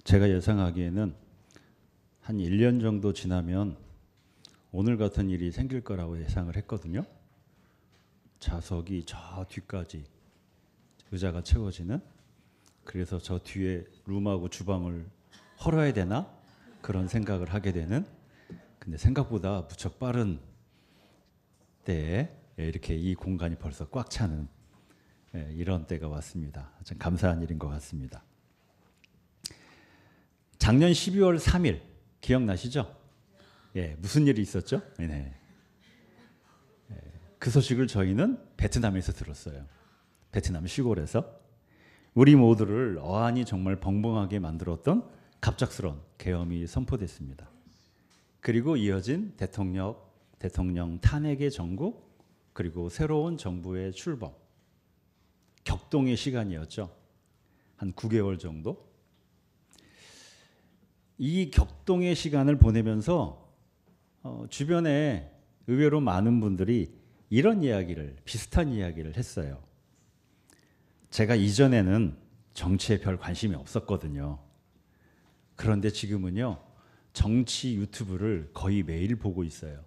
제가 예상하기에는 한 1년 정도 지나면 오늘 같은 일이 생길 거라고 예상을 했거든요. 좌석이 저 뒤까지 의자가 채워지는, 그래서 저 뒤에 룸하고 주방을 헐어야 되나 그런 생각을 하게 되는, 근데 생각보다 무척 빠른 때에 이렇게 이 공간이 벌써 꽉 차는 이런 때가 왔습니다. 참 감사한 일인 것 같습니다. 작년 12월 3일 기억나시죠? 예, 무슨 일이 있었죠? 네. 그 소식을 저희는 베트남에서 들었어요. 베트남 시골에서 우리 모두를 어안이 정말 벙벙하게 만들었던 갑작스러운 계엄이 선포됐습니다. 그리고 이어진 대통령 탄핵의 전국, 그리고 새로운 정부의 출범, 격동의 시간이었죠. 한 9개월 정도. 이 격동의 시간을 보내면서 주변에 의외로 많은 분들이 이런 이야기를, 비슷한 이야기를 했어요. 제가 이전에는 정치에 별 관심이 없었거든요. 그런데 지금은요, 정치 유튜브를 거의 매일 보고 있어요.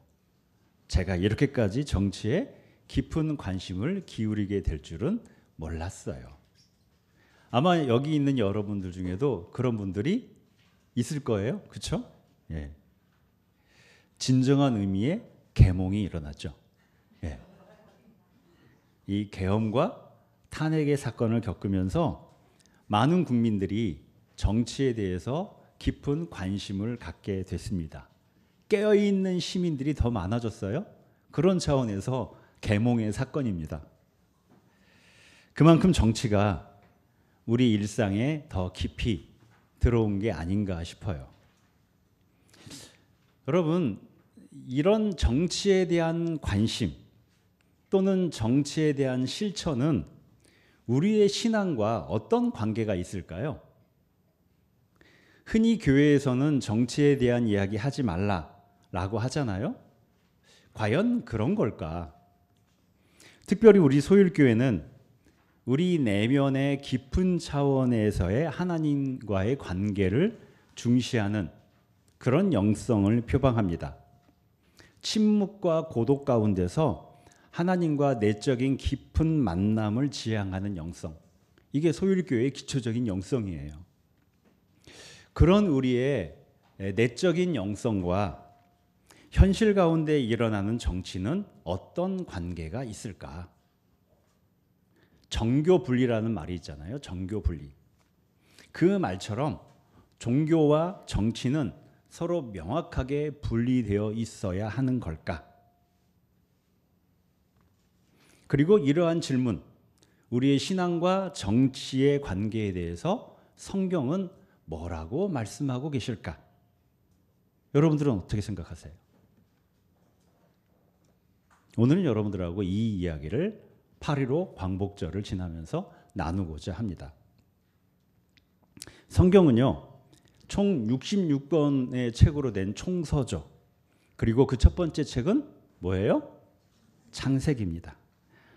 제가 이렇게까지 정치에 깊은 관심을 기울이게 될 줄은 몰랐어요. 아마 여기 있는 여러분들 중에도 그런 분들이 있을 거예요. 그렇죠? 예. 진정한 의미의 계몽이 일어났죠. 예. 이 계엄과 탄핵의 사건을 겪으면서 많은 국민들이 정치에 대해서 깊은 관심을 갖게 됐습니다. 깨어있는 시민들이 더 많아졌어요. 그런 차원에서 계몽의 사건입니다. 그만큼 정치가 우리 일상에 더 깊이 들어온 게 아닌가 싶어요. 여러분, 이런 정치에 대한 관심 또는 정치에 대한 실천은 우리의 신앙과 어떤 관계가 있을까요? 흔히 교회에서는 정치에 대한 이야기 하지 말라라고 하잖아요. 과연 그런 걸까? 특별히 우리 소율교회는 우리 내면의 깊은 차원에서의 하나님과의 관계를 중시하는 그런 영성을 표방합니다. 침묵과 고독 가운데서 하나님과 내적인 깊은 만남을 지향하는 영성. 이게 소율교회의 기초적인 영성이에요. 그런 우리의 내적인 영성과 현실 가운데 일어나는 정치는 어떤 관계가 있을까? 정교분리라는 말이 있잖아요. 정교분리. 그 말처럼 종교와 정치는 서로 명확하게 분리되어 있어야 하는 걸까? 그리고 이러한 질문, 우리의 신앙과 정치의 관계에 대해서 성경은 뭐라고 말씀하고 계실까? 여러분들은 어떻게 생각하세요? 오늘은 여러분들하고 이 이야기를 8.15 광복절을 지나면서 나누고자 합니다. 성경은요, 총 66권의 책으로 된 총서죠. 그리고 그 첫 번째 책은 뭐예요? 창세기입니다.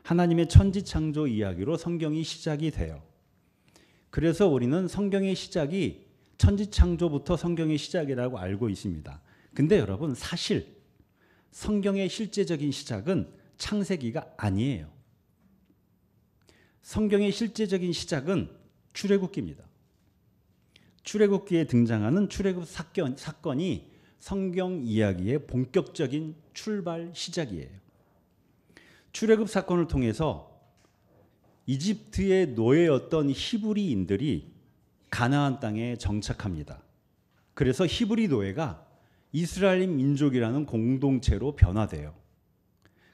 하나님의 천지창조 이야기로 성경이 시작이 돼요. 그래서 우리는 성경의 시작이 천지창조부터 성경의 시작이라고 알고 있습니다. 근데 여러분, 사실 성경의 실제적인 시작은 창세기가 아니에요. 성경의 실제적인 시작은 출애굽기입니다. 출애굽기에 등장하는 출애굽 사건이 성경 이야기의 본격적인 출발 시작이에요. 출애굽 사건을 통해서 이집트의 노예였던 히브리인들이 가나안 땅에 정착합니다. 그래서 히브리 노예가 이스라엘 민족이라는 공동체로 변화돼요.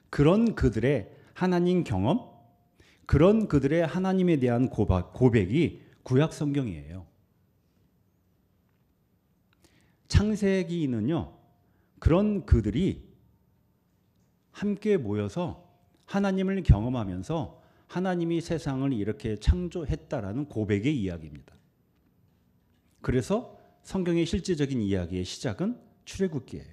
그런 그들의 하나님 경험, 그런 그들의 하나님에 대한 고백이 구약 성경이에요. 창세기는요, 그런 그들이 함께 모여서 하나님을 경험하면서 하나님이 세상을 이렇게 창조했다라는 고백의 이야기입니다. 그래서 성경의 실제적인 이야기의 시작은 출애굽기예요.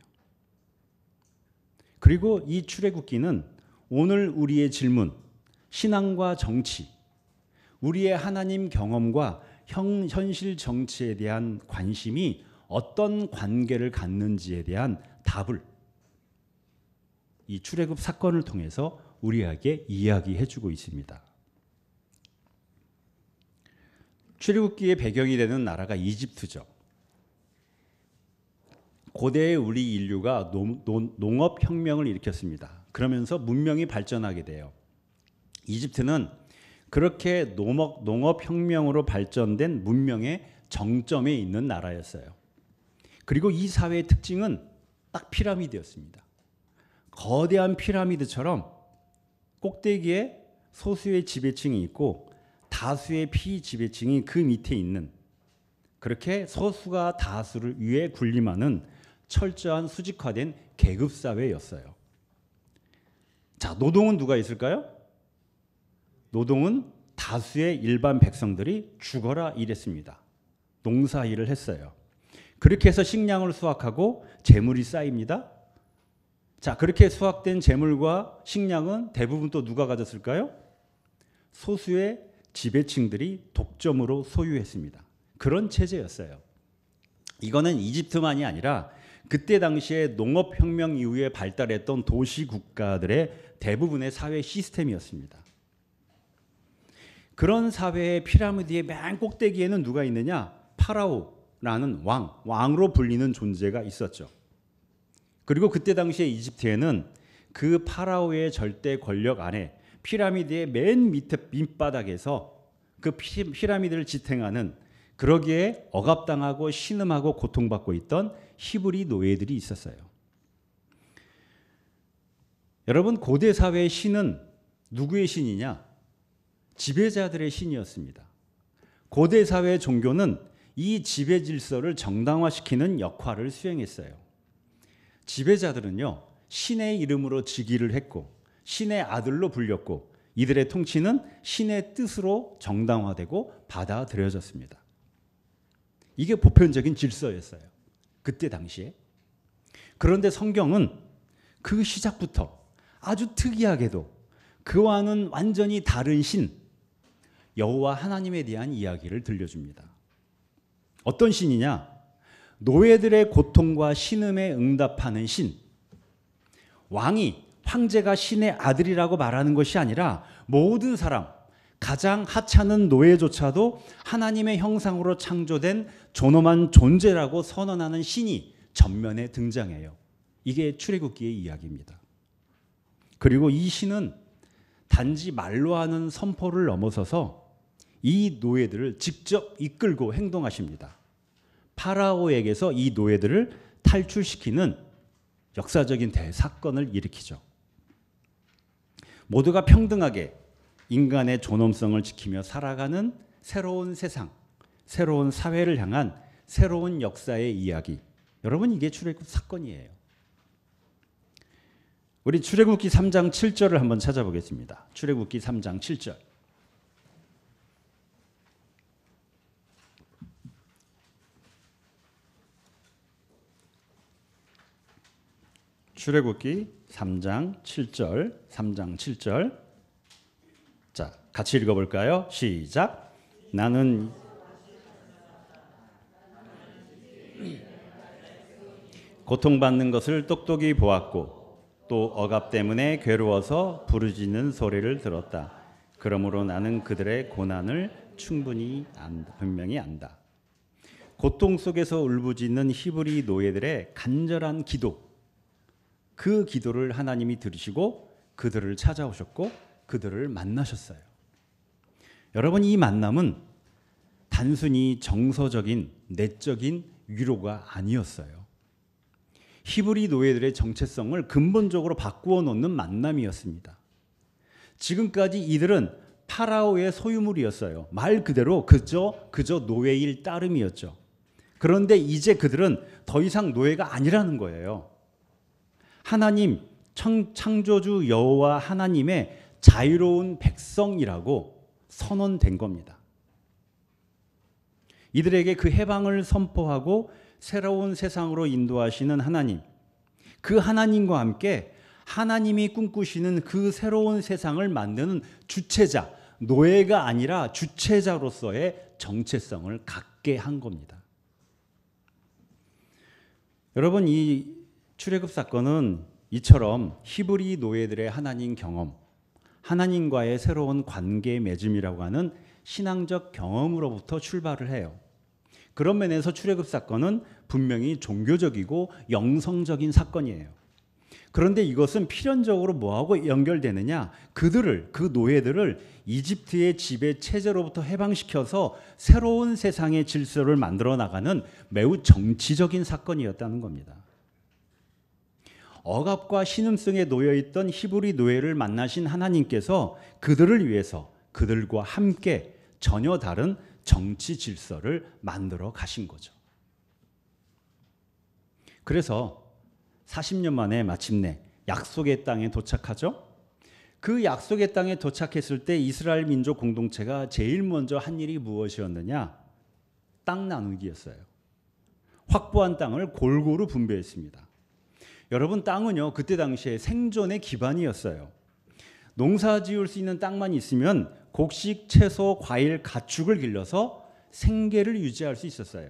그리고 이 출애굽기는 오늘 우리의 질문, 신앙과 정치, 우리의 하나님 경험과 현실 정치에 대한 관심이 어떤 관계를 갖는지에 대한 답을 이 출애굽 사건을 통해서 우리에게 이야기해주고 있습니다. 출애굽기의 배경이 되는 나라가 이집트죠. 고대의 우리 인류가 농업혁명을 일으켰습니다. 그러면서 문명이 발전하게 돼요. 이집트는 그렇게 농업혁명으로 발전된 문명의 정점에 있는 나라였어요. 그리고 이 사회의 특징은 딱 피라미드였습니다. 거대한 피라미드처럼 꼭대기에 소수의 지배층이 있고 다수의 피지배층이 그 밑에 있는, 그렇게 소수가 다수를 위해 군림하는 철저한 수직화된 계급사회였어요. 자, 노동은 누가 있을까요? 노동은 다수의 일반 백성들이 죽어라 일했습니다. 농사일을 했어요. 그렇게 해서 식량을 수확하고 재물이 쌓입니다. 자, 그렇게 수확된 재물과 식량은 대부분 또 누가 가졌을까요? 소수의 지배층들이 독점으로 소유했습니다. 그런 체제였어요. 이거는 이집트만이 아니라 그때 당시에 농업혁명 이후에 발달했던 도시 국가들의 대부분의 사회 시스템이었습니다. 그런 사회의 피라미드의 맨 꼭대기에는 누가 있느냐? 파라오라는 왕으로 불리는 존재가 있었죠. 그리고 그때 당시에 이집트에는 그 파라오의 절대 권력 안에 피라미드의 맨 밑에 밑바닥에서 그 피라미드를 지탱하는, 그러기에 억압당하고 신음하고 고통받고 있던 히브리 노예들이 있었어요. 여러분, 고대 사회의 신은 누구의 신이냐? 지배자들의 신이었습니다. 고대 사회의 종교는 이 지배 질서를 정당화시키는 역할을 수행했어요. 지배자들은요, 신의 이름으로 즉위를 했고 신의 아들로 불렸고 이들의 통치는 신의 뜻으로 정당화되고 받아들여졌습니다. 이게 보편적인 질서였어요. 그때 당시에. 그런데 성경은 그 시작부터 아주 특이하게도 그와는 완전히 다른 신, 여호와 하나님에 대한 이야기를 들려줍니다. 어떤 신이냐? 노예들의 고통과 신음에 응답하는 신. 황제가 신의 아들이라고 말하는 것이 아니라 모든 사람, 가장 하찮은 노예조차도 하나님의 형상으로 창조된 존엄한 존재라고 선언하는 신이 전면에 등장해요. 이게 출애굽기의 이야기입니다. 그리고 이 신은 단지 말로 하는 선포를 넘어서서 이 노예들을 직접 이끌고 행동하십니다. 파라오에게서 이 노예들을 탈출시키는 역사적인 대사건을 일으키죠. 모두가 평등하게 인간의 존엄성을 지키며 살아가는 새로운 세상, 새로운 사회를 향한 새로운 역사의 이야기. 여러분, 이게 출애굽 사건이에요. 우리 출애굽기 3장 7절을 한번 찾아보겠습니다. 출애굽기 3장 7절. 출애굽기 3장 7절, 3장 7절. 자, 같이 읽어볼까요? 시작. 나는 고통받는 것을 똑똑히 보았고 또 억압 때문에 괴로워서 부르짖는 소리를 들었다. 그러므로 나는 그들의 고난을 충분히 분명히 안다. 고통 속에서 울부짖는 히브리 노예들의 간절한 기도, 그 기도를 하나님이 들으시고 그들을 찾아오셨고 그들을 만나셨어요. 여러분, 이 만남은 단순히 정서적인 내적인 위로가 아니었어요. 히브리 노예들의 정체성을 근본적으로 바꾸어 놓는 만남이었습니다. 지금까지 이들은 파라오의 소유물이었어요. 말 그대로 그저 노예일 따름이었죠. 그런데 이제 그들은 더 이상 노예가 아니라는 거예요. 하나님, 창조주 여호와 하나님의 자유로운 백성이라고 선언된 겁니다. 이들에게 그 해방을 선포하고 새로운 세상으로 인도하시는 하나님, 그 하나님과 함께 하나님이 꿈꾸시는 그 새로운 세상을 만드는 주체자, 노예가 아니라 주체자로서의 정체성을 갖게 한 겁니다. 여러분, 이 출애굽 사건은 이처럼 히브리 노예들의 하나님 경험, 하나님과의 새로운 관계 맺음이라고 하는 신앙적 경험으로부터 출발을 해요. 그런 면에서 출애굽 사건은 분명히 종교적이고 영성적인 사건이에요. 그런데 이것은 필연적으로 뭐하고 연결되느냐? 그 노예들을 이집트의 지배 체제로부터 해방시켜서 새로운 세상의 질서를 만들어 나가는 매우 정치적인 사건이었다는 겁니다. 억압과 신음성에 놓여있던 히브리 노예를 만나신 하나님께서 그들을 위해서 그들과 함께 전혀 다른 정치 질서를 만들어 가신 거죠. 그래서 40년 만에 마침내 약속의 땅에 도착하죠. 그 약속의 땅에 도착했을 때 이스라엘 민족 공동체가 제일 먼저 한 일이 무엇이었느냐? 땅 나누기였어요. 확보한 땅을 골고루 분배했습니다. 여러분, 땅은요, 그때 당시에 생존의 기반이었어요. 농사 지을 수 있는 땅만 있으면 곡식, 채소, 과일, 가축을 길러서 생계를 유지할 수 있었어요.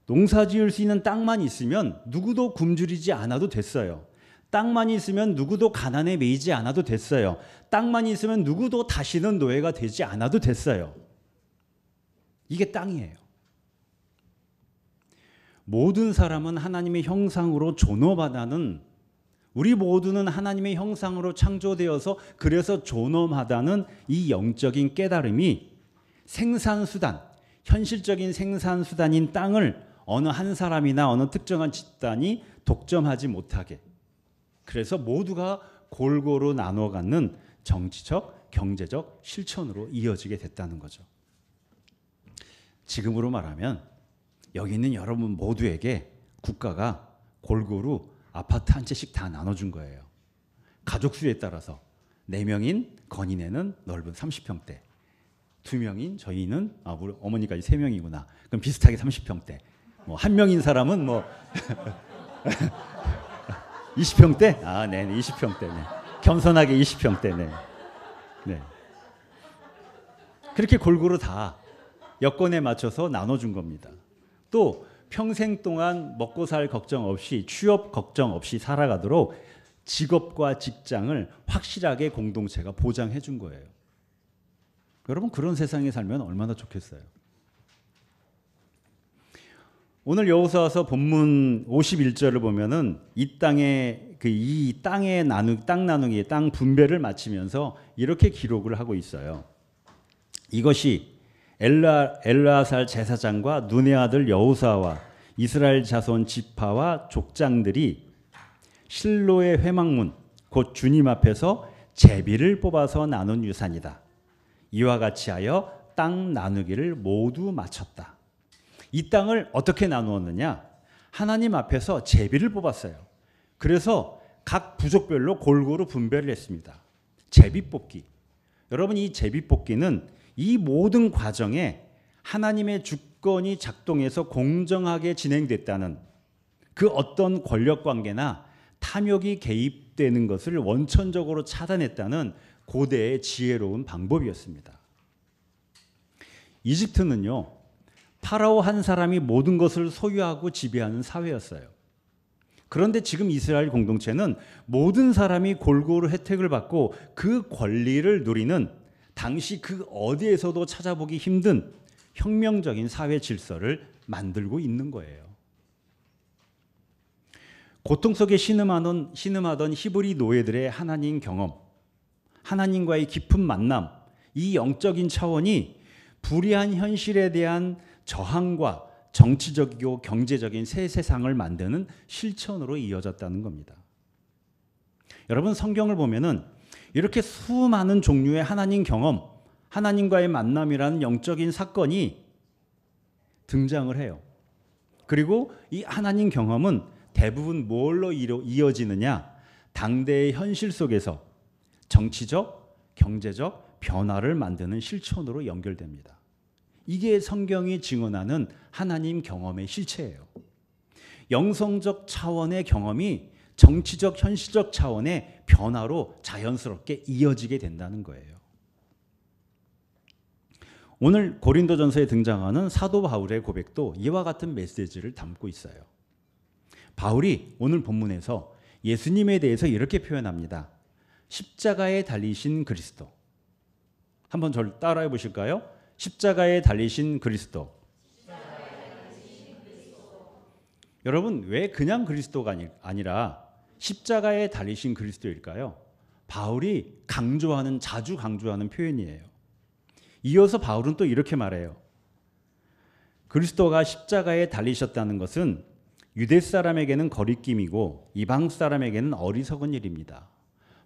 농사 지을 수 있는 땅만 있으면 누구도 굶주리지 않아도 됐어요. 땅만 있으면 누구도 가난에 매이지 않아도 됐어요. 땅만 있으면 누구도 다시는 노예가 되지 않아도 됐어요. 이게 땅이에요. 모든 사람은 하나님의 형상으로 존엄하다는, 우리 모두는 하나님의 형상으로 창조되어서 그래서 존엄하다는 이 영적인 깨달음이 생산수단, 현실적인 생산수단인 땅을 어느 한 사람이나 어느 특정한 집단이 독점하지 못하게, 그래서 모두가 골고루 나눠 갖는 정치적, 경제적 실천으로 이어지게 됐다는 거죠. 지금으로 말하면 여기 있는 여러분 모두에게 국가가 골고루 아파트 한 채씩 다 나눠준 거예요. 가족 수에 따라서 4명인 건인에는 넓은 30평대, 2명인 저희는 우리 어머니까지 3명이구나. 그럼 비슷하게 30평대. 뭐 1명인 사람은 뭐 20평대? 네, 20평대. 네. 겸손하게 20평대. 네. 네. 그렇게 골고루 다 여건에 맞춰서 나눠준 겁니다. 또 평생 동안 먹고 살 걱정 없이, 취업 걱정 없이 살아가도록 직업과 직장을 확실하게 공동체가 보장해 준 거예요. 여러분, 그런 세상에 살면 얼마나 좋겠어요. 오늘 여호수아서 본문 51절을 보면은 이 땅의 땅 나누기, 땅 분배를 마치면서 이렇게 기록을 하고 있어요. 이것이 엘르아살 제사장과 눈의 아들 여호수아와 이스라엘 자손 지파와 족장들이 실로의 회막문 곧 주님 앞에서 제비를 뽑아서 나눈 유산이다. 이와 같이 하여 땅 나누기를 모두 마쳤다. 이 땅을 어떻게 나누었느냐? 하나님 앞에서 제비를 뽑았어요. 그래서 각 부족별로 골고루 분배를 했습니다. 제비 뽑기. 여러분, 이 제비 뽑기는 이 모든 과정에 하나님의 주권이 작동해서 공정하게 진행됐다는, 그 어떤 권력 관계나 탐욕이 개입되는 것을 원천적으로 차단했다는 고대의 지혜로운 방법이었습니다. 이집트는요, 파라오 한 사람이 모든 것을 소유하고 지배하는 사회였어요. 그런데 지금 이스라엘 공동체는 모든 사람이 골고루 혜택을 받고 그 권리를 누리는 당시 그 어디에서도 찾아보기 힘든 혁명적인 사회 질서를 만들고 있는 거예요. 고통 속에 신음하던 히브리 노예들의 하나님 경험, 하나님과의 깊은 만남, 이 영적인 차원이 불의한 현실에 대한 저항과 정치적이고 경제적인 새 세상을 만드는 실천으로 이어졌다는 겁니다. 여러분, 성경을 보면은 이렇게 수많은 종류의 하나님 경험, 하나님과의 만남이라는 영적인 사건이 등장을 해요. 그리고 이 하나님 경험은 대부분 뭘로 이어지느냐? 당대의 현실 속에서 정치적, 경제적 변화를 만드는 실천으로 연결됩니다. 이게 성경이 증언하는 하나님 경험의 실체예요. 영성적 차원의 경험이 정치적, 현실적 차원의 변화로 자연스럽게 이어지게 된다는 거예요. 오늘 고린도전서에 등장하는 사도 바울의 고백도 이와 같은 메시지를 담고 있어요. 바울이 오늘 본문에서 예수님에 대해서 이렇게 표현합니다. 십자가에 달리신 그리스도. 한번 저를 따라해 보실까요? 십자가에 달리신 그리스도. 여러분, 왜 그냥 그리스도가 아니라 십자가에 달리신 그리스도일까요? 바울이 자주 강조하는 표현이에요. 이어서 바울은 또 이렇게 말해요. 그리스도가 십자가에 달리셨다는 것은 유대 사람에게는 거리낌이고 이방 사람에게는 어리석은 일입니다.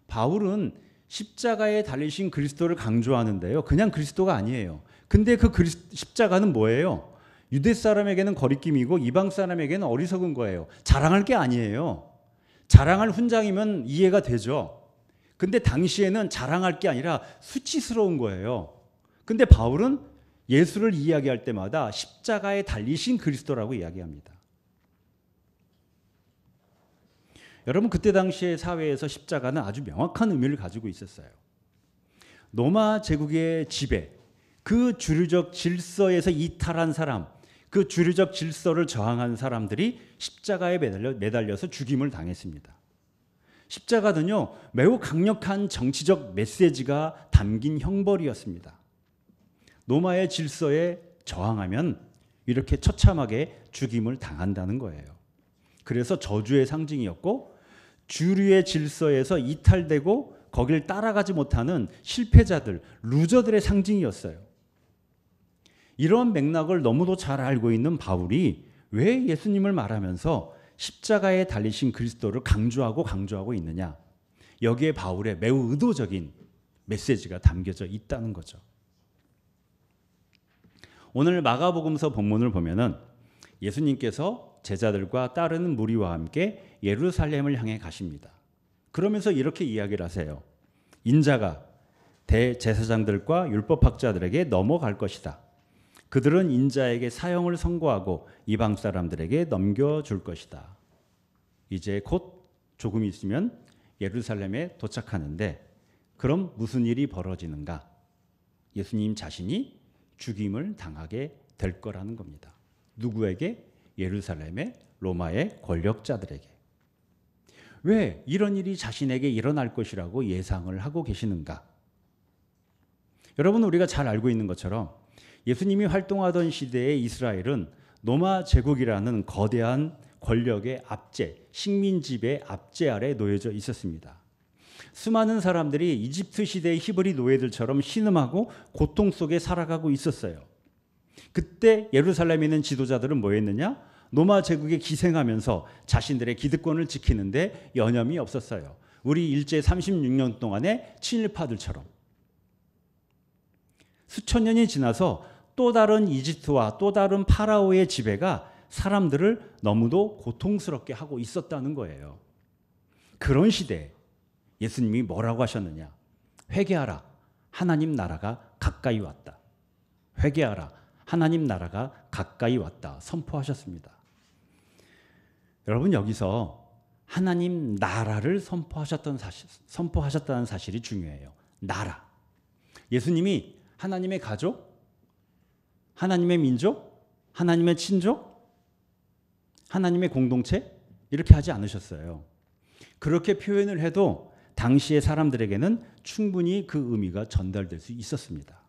바울은 십자가에 달리신 그리스도를 강조하는데요. 그냥 그리스도가 아니에요. 근데 그 십자가는 뭐예요? 유대 사람에게는 거리낌이고 이방 사람에게는 어리석은 거예요. 자랑할 게 아니에요. 자랑할 훈장이면 이해가 되죠. 근데 당시에는 자랑할 게 아니라 수치스러운 거예요. 근데 바울은 예수를 이야기할 때마다 십자가에 달리신 그리스도라고 이야기합니다. 여러분, 그때 당시의 사회에서 십자가는 아주 명확한 의미를 가지고 있었어요. 로마 제국의 지배, 그 주류적 질서에서 이탈한 사람, 그 주류적 질서를 저항한 사람들이 십자가에 매달려서 죽임을 당했습니다. 십자가는요, 매우 강력한 정치적 메시지가 담긴 형벌이었습니다. 로마의 질서에 저항하면 이렇게 처참하게 죽임을 당한다는 거예요. 그래서 저주의 상징이었고, 주류의 질서에서 이탈되고 거길 따라가지 못하는 실패자들, 루저들의 상징이었어요. 이런 맥락을 너무도 잘 알고 있는 바울이 왜 예수님을 말하면서 십자가에 달리신 그리스도를 강조하고 있느냐? 여기에 바울의 매우 의도적인 메시지가 담겨져 있다는 거죠. 오늘 마가복음서 본문을 보면은 예수님께서 제자들과 따르는 무리와 함께 예루살렘을 향해 가십니다. 그러면서 이렇게 이야기를 하세요. 인자가 대제사장들과 율법학자들에게 넘어갈 것이다. 그들은 인자에게 사형을 선고하고 이방 사람들에게 넘겨줄 것이다. 이제 곧 조금 있으면 예루살렘에 도착하는데 그럼 무슨 일이 벌어지는가? 예수님 자신이 죽임을 당하게 될 거라는 겁니다. 누구에게? 예루살렘의 로마의 권력자들에게. 왜 이런 일이 자신에게 일어날 것이라고 예상을 하고 계시는가? 여러분, 우리가 잘 알고 있는 것처럼 예수님이 활동하던 시대의 이스라엘은 로마 제국이라는 거대한 권력의 압제, 식민지배의 압제 아래 놓여져 있었습니다. 수많은 사람들이 이집트 시대의 히브리 노예들처럼 신음하고 고통 속에 살아가고 있었어요. 그때 예루살렘에 있는 지도자들은 뭐 했느냐? 로마 제국에 기생하면서 자신들의 기득권을 지키는데 여념이 없었어요. 우리 일제 36년 동안의 친일파들처럼. 수천 년이 지나서 또 다른 이집트와 또 다른 파라오의 지배가 사람들을 너무도 고통스럽게 하고 있었다는 거예요. 그런 시대에 예수님이 뭐라고 하셨느냐? 회개하라. 하나님 나라가 가까이 왔다. 회개하라. 하나님 나라가 가까이 왔다. 선포하셨습니다. 여러분, 여기서 하나님 나라를 선포하셨다는 사실이 중요해요. 나라. 예수님이 하나님의 가족, 하나님의 민족, 하나님의 친족, 하나님의 공동체 이렇게 하지 않으셨어요. 그렇게 표현을 해도 당시의 사람들에게는 충분히 그 의미가 전달될 수 있었습니다.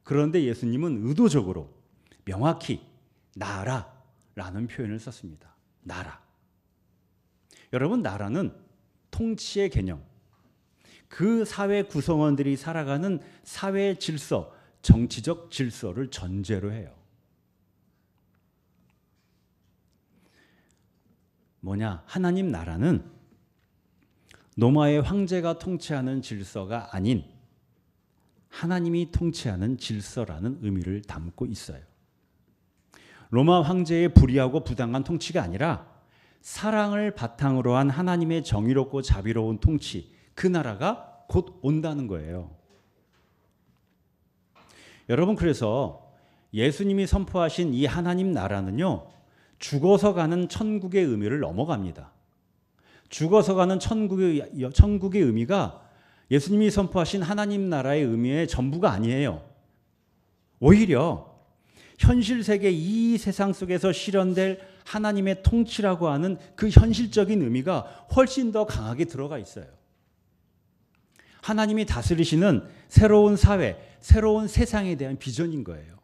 그런데 예수님은 의도적으로 명확히 나라라는 표현을 썼습니다. 나라. 여러분, 나라는 통치의 개념, 그 사회 구성원들이 살아가는 사회 질서, 정치적 질서를 전제로 해요. 뭐냐? 하나님 나라는 로마의 황제가 통치하는 질서가 아닌 하나님이 통치하는 질서라는 의미를 담고 있어요. 로마 황제의 불의하고 부당한 통치가 아니라 사랑을 바탕으로 한 하나님의 정의롭고 자비로운 통치, 그 나라가 곧 온다는 거예요. 여러분, 그래서 예수님이 선포하신 이 하나님 나라는요, 죽어서 가는 천국의 의미를 넘어갑니다. 죽어서 가는 천국의 의미가 예수님이 선포하신 하나님 나라의 의미의 전부가 아니에요. 오히려 현실 세계 이 세상 속에서 실현될 하나님의 통치라고 하는 그 현실적인 의미가 훨씬 더 강하게 들어가 있어요. 하나님이 다스리시는 새로운 사회, 새로운 세상에 대한 비전인 거예요.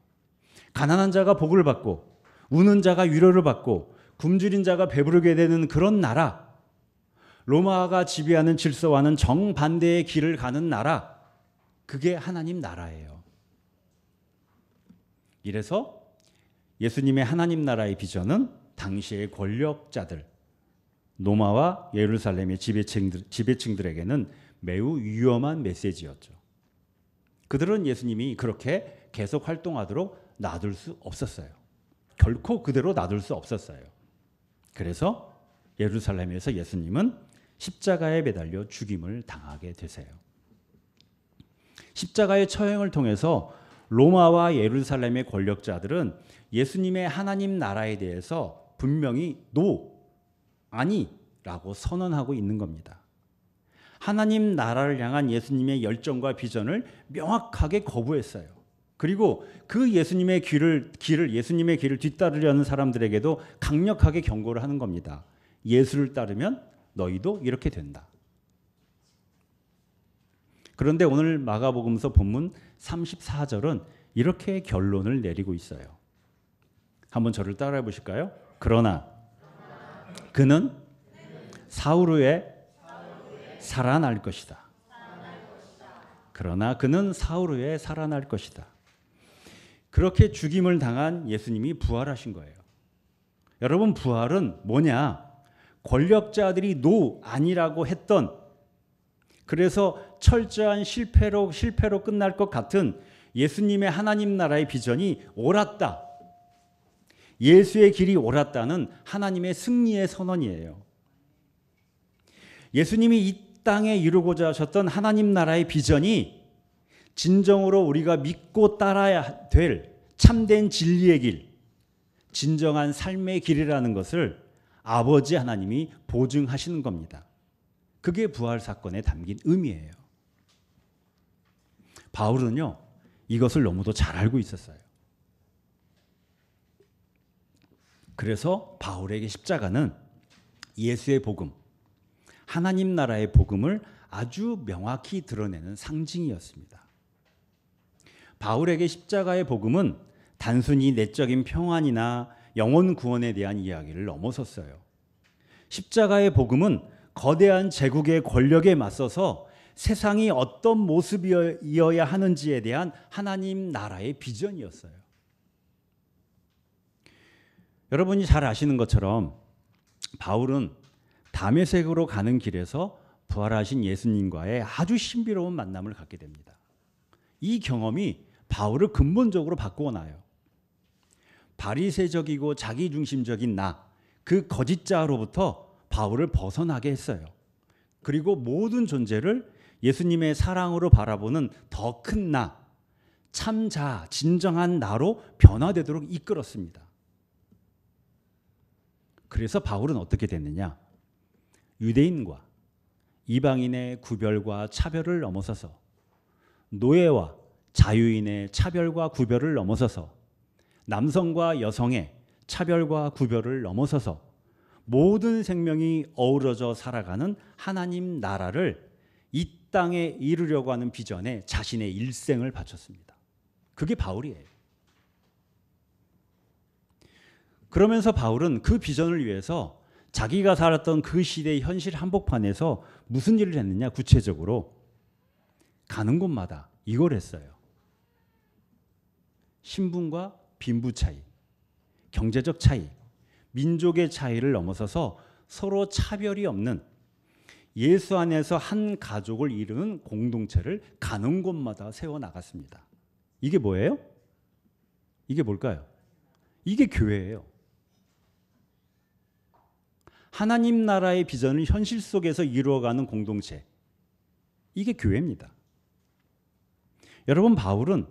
가난한 자가 복을 받고 우는 자가 위로를 받고 굶주린 자가 배부르게 되는 그런 나라, 로마가 지배하는 질서와는 정반대의 길을 가는 나라, 그게 하나님 나라예요. 이래서 예수님의 하나님 나라의 비전은 당시의 권력자들, 로마와 예루살렘의 지배층들에게는 매우 위험한 메시지였죠. 그들은 예수님이 그렇게 계속 활동하도록 놔둘 수 없었어요. 결코 그대로 놔둘 수 없었어요. 그래서 예루살렘에서 예수님은 십자가에 매달려 죽임을 당하게 되세요. 십자가의 처형을 통해서 로마와 예루살렘의 권력자들은 예수님의 하나님 나라에 대해서 분명히 노, 아니라고 선언하고 있는 겁니다. 하나님 나라를 향한 예수님의 열정과 비전을 명확하게 거부했어요. 그리고 그 예수님의 길을 뒤따르려는 사람들에게도 강력하게 경고를 하는 겁니다. 예수를 따르면 너희도 이렇게 된다. 그런데 오늘 마가복음서 본문 34절은 이렇게 결론을 내리고 있어요. 한번 저를 따라해 보실까요? 그러나 그는 사흘 후에 살아날 것이다. 그러나 그는 사흘 후에 살아날 것이다. 그렇게 죽임을 당한 예수님이 부활하신 거예요. 여러분, 부활은 뭐냐? 권력자들이 노, 아니라고 했던, 그래서 철저한 실패로 끝날 것 같은 예수님의 하나님 나라의 비전이 옳았다. 예수의 길이 옳았다는 하나님의 승리의 선언이에요. 예수님이 이 땅에 이루고자 하셨던 하나님 나라의 비전이 진정으로 우리가 믿고 따라야 될 참된 진리의 길, 진정한 삶의 길이라는 것을 아버지 하나님이 보증하시는 겁니다. 그게 부활 사건에 담긴 의미예요. 바울은요, 이것을 너무도 잘 알고 있었어요. 그래서 바울에게 십자가는 예수의 복음, 하나님 나라의 복음을 아주 명확히 드러내는 상징이었습니다. 바울에게 십자가의 복음은 단순히 내적인 평안이나 영혼 구원에 대한 이야기를 넘어섰어요. 십자가의 복음은 거대한 제국의 권력에 맞서서 세상이 어떤 모습이어야 하는지에 대한 하나님 나라의 비전이었어요. 여러분이 잘 아시는 것처럼 바울은 다메섹으로 가는 길에서 부활하신 예수님과의 아주 신비로운 만남을 갖게 됩니다. 이 경험이 바울을 근본적으로 바꾸어 놔요. 바리새적이고 자기중심적인 그 거짓자로부터 바울을 벗어나게 했어요. 그리고 모든 존재를 예수님의 사랑으로 바라보는 더 큰 참자, 진정한 나로 변화되도록 이끌었습니다. 그래서 바울은 어떻게 됐느냐? 유대인과 이방인의 구별과 차별을 넘어서서, 노예와 자유인의 차별과 구별을 넘어서서, 남성과 여성의 차별과 구별을 넘어서서 모든 생명이 어우러져 살아가는 하나님 나라를 이 땅에 이루려고 하는 비전에 자신의 일생을 바쳤습니다. 그게 바울이에요. 그러면서 바울은 그 비전을 위해서 자기가 살았던 그 시대의 현실 한복판에서 무슨 일을 했느냐? 구체적으로 가는 곳마다 이걸 했어요. 신분과 빈부 차이, 경제적 차이, 민족의 차이를 넘어서서 서로 차별이 없는 예수 안에서 한 가족을 이루는 공동체를 가는 곳마다 세워나갔습니다. 이게 뭐예요? 이게 뭘까요? 이게 교회예요. 하나님 나라의 비전을 현실 속에서 이루어가는 공동체, 이게 교회입니다. 여러분, 바울은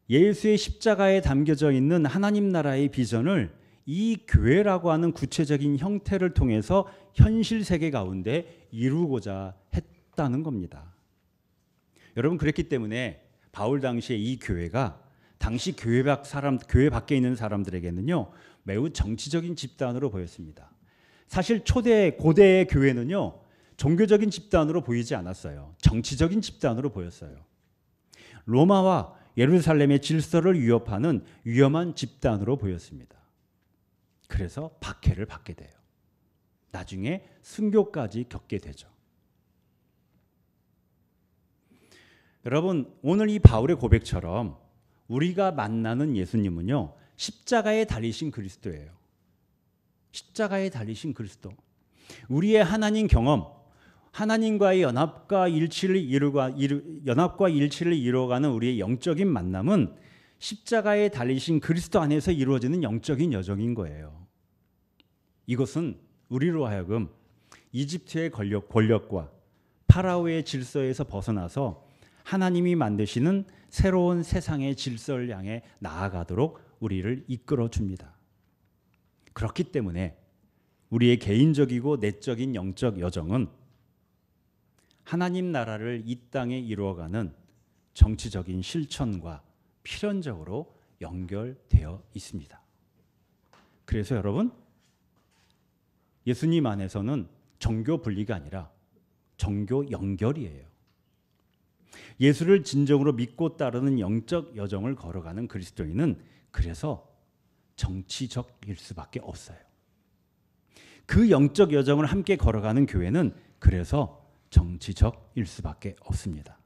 예수의 십자가에 담겨져 있는 하나님 나라의 비전을 이 교회라고 하는 구체적인 형태를 통해서 현실 세계 가운데 이루고자 했다는 겁니다. 여러분, 그랬기 때문에 바울 당시에 이 교회가 당시 교회 밖에 있는 사람들에게는요 매우 정치적인 집단으로 보였습니다. 사실 고대의 교회는요 종교적인 집단으로 보이지 않았어요. 정치적인 집단으로 보였어요. 로마와 예루살렘의 질서를 위협하는 위험한 집단으로 보였습니다. 그래서 박해를 받게 돼요. 나중에 순교까지 겪게 되죠. 여러분, 오늘 이 바울의 고백처럼 우리가 만나는 예수님은요 십자가에 달리신 그리스도예요. 십자가에 달리신 그리스도. 우리의 하나님 경험, 하나님과의 연합과 일치를 이루어가는 우리의 영적인 만남은 십자가에 달리신 그리스도 안에서 이루어지는 영적인 여정인 거예요. 이것은 우리로 하여금 이집트의 권력과 파라오의 질서에서 벗어나서 하나님이 만드시는 새로운 세상의 질서를 향해 나아가도록 우리를 이끌어 줍니다. 그렇기 때문에 우리의 개인적이고 내적인 영적 여정은 하나님 나라를 이 땅에 이루어가는 정치적인 실천과 필연적으로 연결되어 있습니다. 그래서 여러분, 예수님 안에서는 정교 분리가 아니라 정교 연결이에요. 예수를 진정으로 믿고 따르는 영적 여정을 걸어가는 그리스도인은 그래서 정치적일 수밖에 없어요. 그 영적 여정을 함께 걸어가는 교회는 그래서 정치적일 수밖에 없습니다.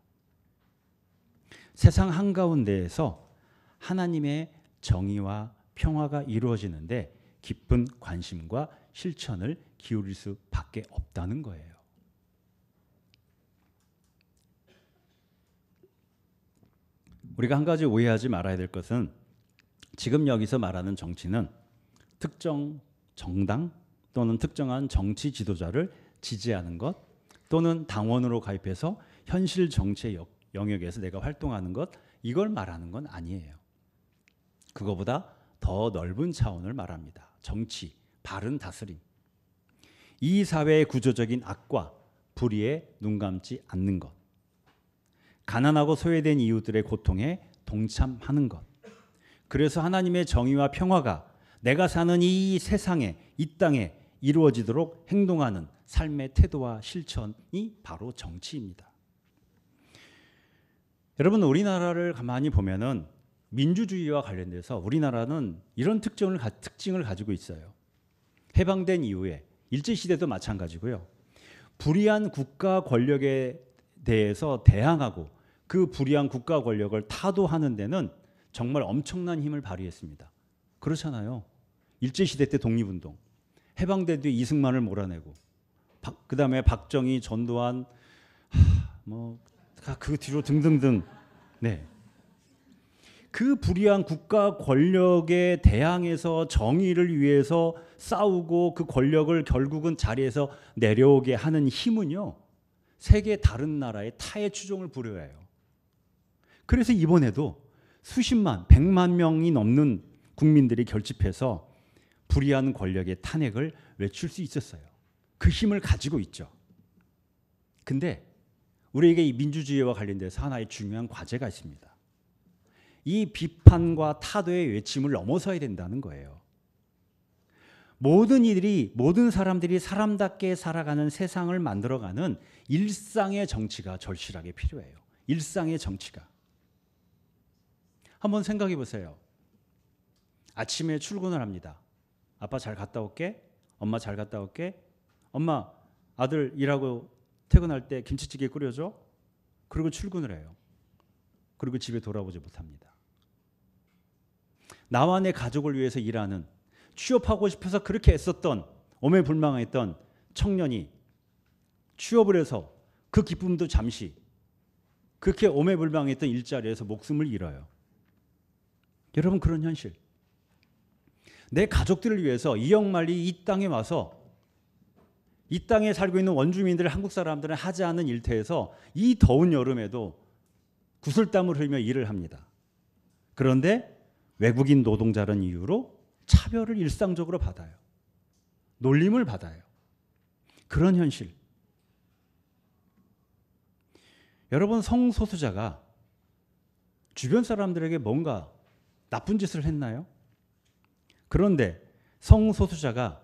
세상 한가운데에서 하나님의 정의와 평화가 이루어지는데 깊은 관심과 실천을 기울일 수밖에 없다는 거예요. 우리가 한 가지 오해하지 말아야 될 것은 지금 여기서 말하는 정치는 특정 정당 또는 특정한 정치 지도자를 지지하는 것 또는 당원으로 가입해서 현실 정치의 영역에서 내가 활동하는 것, 이걸 말하는 건 아니에요. 그거보다 더 넓은 차원을 말합니다. 정치, 바른 다스림. 이 사회의 구조적인 악과 불의에 눈 감지 않는 것. 가난하고 소외된 이웃들의 고통에 동참하는 것. 그래서 하나님의 정의와 평화가 내가 사는 이 세상에, 이 땅에 이루어지도록 행동하는 삶의 태도와 실천이 바로 정치입니다. 여러분, 우리나라를 가만히 보면은 민주주의와 관련돼서 우리나라는 이런 특징을 가지고 있어요. 해방된 이후에 일제시대도 마찬가지고요. 불의한 국가 권력에 대해서 대항하고 그 불의한 국가 권력을 타도하는 데는 정말 엄청난 힘을 발휘했습니다. 그렇잖아요. 일제시대 때 독립운동, 해방된 뒤 이승만을 몰아내고, 그 다음에 박정희, 전두환, 그 뒤로 등등등. 네. 그 불의한 국가 권력에 대항해서 정의를 위해서 싸우고 그 권력을 결국은 자리에서 내려오게 하는 힘은요, 세계 다른 나라의 타의 추종을 부려해요. 그래서 이번에도 수십만, 100만 명이 넘는 국민들이 결집해서 불의한 권력의 탄핵을 외칠 수 있었어요. 그 힘을 가지고 있죠. 근데 우리에게 이 민주주의와 관련돼서 하나의 중요한 과제가 있습니다. 이 비판과 타도의 외침을 넘어서야 된다는 거예요. 모든 사람들이 사람답게 살아가는 세상을 만들어가는 일상의 정치가 절실하게 필요해요. 일상의 정치가. 한번 생각해 보세요. 아침에 출근을 합니다. 아빠 잘 갔다 올게. 엄마 잘 갔다 올게. 엄마, 아들 일하고 퇴근할 때 김치찌개 끓여줘. 그리고 출근을 해요. 그리고 집에 돌아오지 못합니다. 나와 내 가족을 위해서 일하는, 취업하고 싶어서 그렇게 애썼던, 오매불망했던 청년이 취업을 해서 그 기쁨도 잠시, 그렇게 오매불망했던 일자리에서 목숨을 잃어요. 여러분, 그런 현실. 내 가족들을 위해서 이영만리 이 땅에 와서 이 땅에 살고 있는 원주민들, 한국 사람들은 하지 않은 일터에서 이 더운 여름에도 구슬땀을 흘리며 일을 합니다. 그런데 외국인 노동자라는 이유로 차별을 일상적으로 받아요. 놀림을 받아요. 그런 현실. 여러분, 성소수자가 주변 사람들에게 뭔가 나쁜 짓을 했나요? 그런데 성소수자라는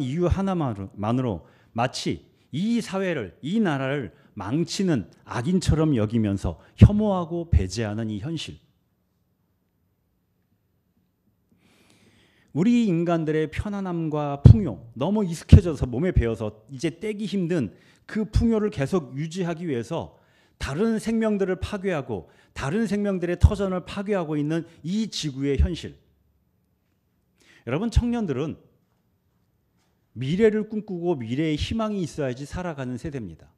이유 하나만으로 마치 이 사회를, 이 나라를 망치는 악인처럼 여기면서 혐오하고 배제하는 이 현실. 우리 인간들의 편안함과 풍요, 너무 익숙해져서 몸에 배어서 이제 떼기 힘든 그 풍요를 계속 유지하기 위해서 다른 생명들을 파괴하고 다른 생명들의 터전을 파괴하고 있는 이 지구의 현실. 여러분, 청년들은 미래를 꿈꾸고 미래에 희망이 있어야지 살아가는 세대입니다.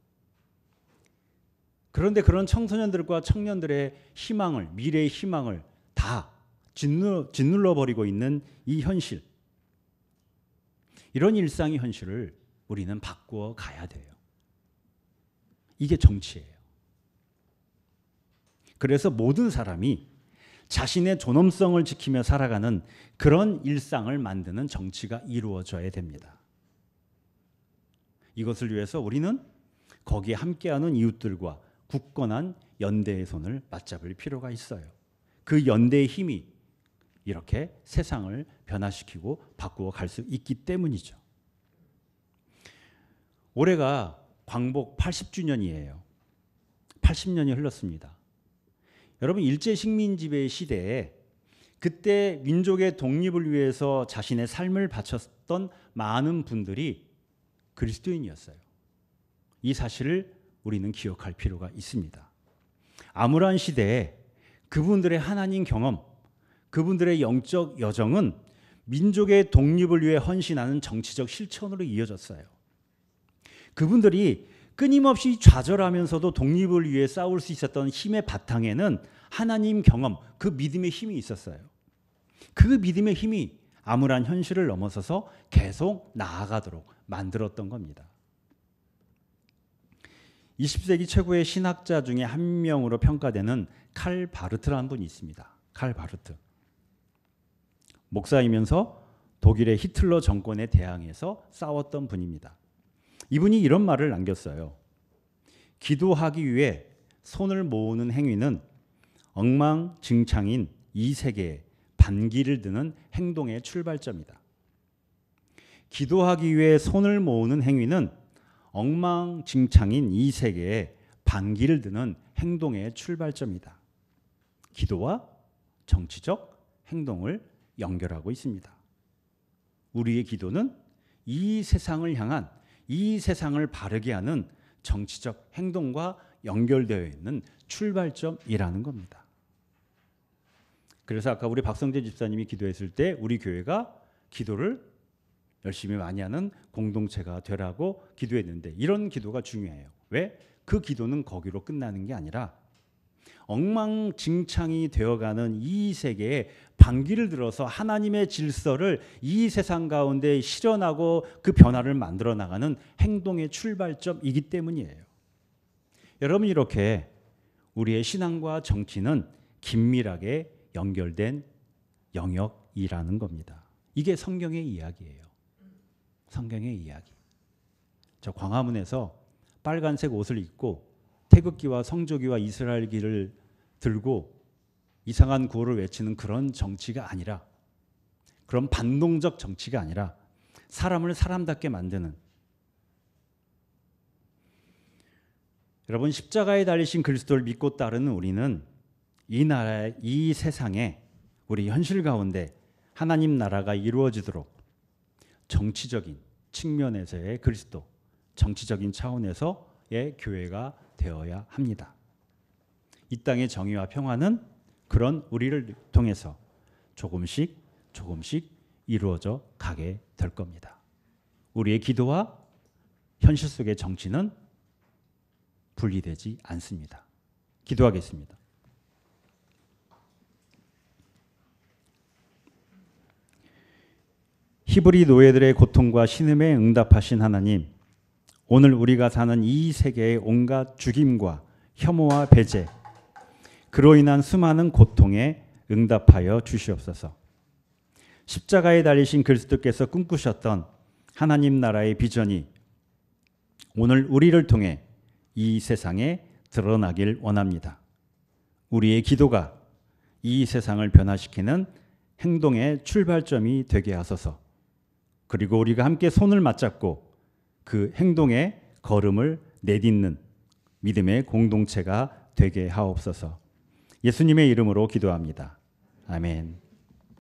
그런데 그런 청소년들과 청년들의 희망을, 미래의 희망을 다 짓눌러 버리고 있는 이 현실. 이런 일상의 현실을 우리는 바꾸어 가야 돼요. 이게 정치예요. 그래서 모든 사람이 자신의 존엄성을 지키며 살아가는 그런 일상을 만드는 정치가 이루어져야 됩니다. 이것을 위해서 우리는 거기에 함께하는 이웃들과 굳건한 연대의 손을 맞잡을 필요가 있어요. 그 연대의 힘이 이렇게 세상을 변화시키고 바꾸어 갈 수 있기 때문이죠. 올해가 광복 80주년이에요. 80년이 흘렀습니다. 여러분, 일제 식민 지배 시대에 그때 민족의 독립을 위해서 자신의 삶을 바쳤던 많은 분들이 그리스도인이었어요. 이 사실을 우리는 기억할 필요가 있습니다. 암울한 시대에 그분들의 하나님 경험, 그분들의 영적 여정은 민족의 독립을 위해 헌신하는 정치적 실천으로 이어졌어요. 그분들이 끊임없이 좌절하면서도 독립을 위해 싸울 수 있었던 힘의 바탕에는 하나님 경험, 그 믿음의 힘이 있었어요. 그 믿음의 힘이 암울한 현실을 넘어서서 계속 나아가도록 만들었던 겁니다. 20세기 최고의 신학자 중에 한 명으로 평가되는 칼 바르트라는 분이 있습니다. 칼 바르트. 목사이면서 독일의 히틀러 정권에 대항해서 싸웠던 분입니다. 이분이 이런 말을 남겼어요. 기도하기 위해 손을 모으는 행위는 엉망진창인 이 세계에 반기를 드는 행동의 출발점이다. 기도하기 위해 손을 모으는 행위는 엉망진창인 이 세계에 반기를 드는 행동의 출발점이다. 기도와 정치적 행동을 연결하고 있습니다. 우리의 기도는 이 세상을 향한, 이 세상을 바르게 하는 정치적 행동과 연결되어 있는 출발점이라는 겁니다. 그래서 아까 우리 박성재 집사님이 기도했을 때 우리 교회가 기도를 열심히 많이 하는 공동체가 되라고 기도했는데, 이런 기도가 중요해요. 왜? 그 기도는 거기로 끝나는 게 아니라 엉망진창이 되어가는 이 세계에 반기를 들어서 하나님의 질서를 이 세상 가운데 실현하고 그 변화를 만들어 나가는 행동의 출발점이기 때문이에요. 여러분, 이렇게 우리의 신앙과 정치는 긴밀하게 연결된 영역이라는 겁니다. 이게 성경의 이야기예요. 성경의 이야기. 저 광화문에서 빨간색 옷을 입고 태극기와 성조기와 이스라엘기를 들고 이상한 구호를 외치는 그런 정치가 아니라, 그런 반동적 정치가 아니라 사람을 사람답게 만드는, 여러분, 십자가에 달리신 그리스도를 믿고 따르는 우리는 이 나라의, 이 세상에, 우리 현실 가운데 하나님 나라가 이루어지도록 정치적인 측면에서의 그리스도, 정치적인 차원에서의 교회가 되어야 합니다. 이 땅의 정의와 평화는 그런 우리를 통해서 조금씩 이루어져 가게 될 겁니다. 우리의 기도와 현실 속의 정치는 분리되지 않습니다. 기도하겠습니다. 히브리 노예들의 고통과 신음에 응답하신 하나님, 오늘 우리가 사는 이 세계의 온갖 죽임과 혐오와 배제, 그로 인한 수많은 고통에 응답하여 주시옵소서. 십자가에 달리신 그리스도께서 꿈꾸셨던 하나님 나라의 비전이 오늘 우리를 통해 이 세상에 드러나길 원합니다. 우리의 기도가 이 세상을 변화시키는 행동의 출발점이 되게 하소서. 그리고 우리가 함께 손을 맞잡고 그 행동의 걸음을 내딛는 믿음의 공동체가 되게 하옵소서. 예수님의 이름으로 기도합니다. 아멘.